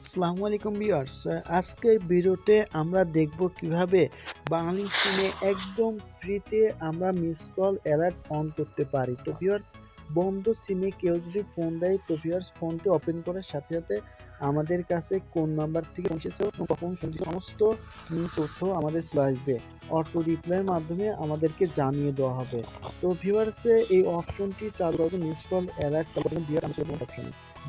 আসসালামু আলাইকুম ভিউয়ার্স, আজকের ভিডিওতে আমরা দেখব কিভাবে বাংলালিংক সিমে একদম ফ্রিতে আমরা মিস কল অ্যালার্ট অন করতে পারি। তো ভিউয়ার্স, বন্ধ সিমে কেউ যদি ফোন দেয় তো ভিউয়ার্স ফোনটি ওপেন করার সাথে সাথে আমাদের কাছে কোন নাম্বার থেকে ফোন এসেছে কখন সমস্ত তথ্য আমাদের চলে আসবে। অটো রিপ্লাইয়ের মাধ্যমে আমাদেরকে জানিয়ে দেওয়া হবে। তো ভিউয়ার্স, এই অপশনটি চালু হবে মিস কল অ্যালার্ট অপশনে।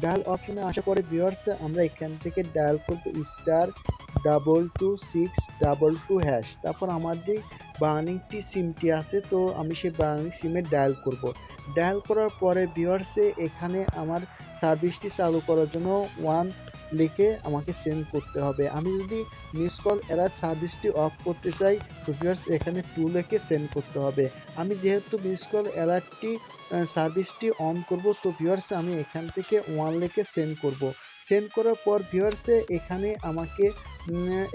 ডায়াল অপশনে আসার পরে ভিউয়ার্স আমরা এখান থেকে ডায়াল করব *22622#। তারপর আমার যে বাংলালিংকটি সিমটি আছে, তো আমি সেই বাংলালিংক সিমে ডায়াল করব। ডায়াল করার পরে ভিউয়ার্স এখানে আমার সার্ভিসটি চালু করার জন্য 1 লিখে আমাকে সেন্ড করতে হবে। আমি যদি মিস কল অ্যালার্ট সার্ভিসটি অফ করতে চাই তো ভিউয়ার্স এখানে 2 লিখে সেন্ড করতে হবে। আমি যেহেতু মিস কল অ্যালার্টটি সার্ভিসটি অন করব তো ভিউয়ার্স আমি এখান থেকে 1 লিখে সেন্ড করব। সেন্ড করার পর ভিউয়ার্স এখানে আমাকে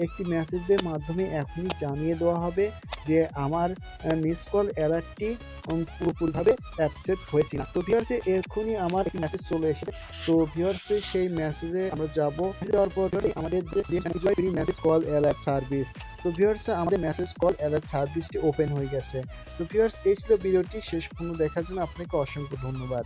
একটি মেসেজের মাধ্যমে এখনই জানিয়ে দেওয়া হবে যে আমার মিস কল অ্যালার্টটি পুরোপুরিভাবে অ্যাকসেপ্ট হয়েছে না। তো ভিউয়ার্স এখনই আমার একটি মেসেজ চলে এসেছে। তো ভিউয়ার্স সেই মেসেজে আমরা যাব। যাওয়ার পর আমাদের যে মেসেজ কল অ্যালার্ট সার্ভিস, তো ভিউয়ার্স আমাদের মেসেজ কল অ্যালার্ট সার্ভিসটি ওপেন হয়ে গেছে। তো ভিউয়ার্স এই ছিল ভিডিওটি, শেষ পর্যন্ত দেখার জন্য আপনাকে অসংখ্য ধন্যবাদ।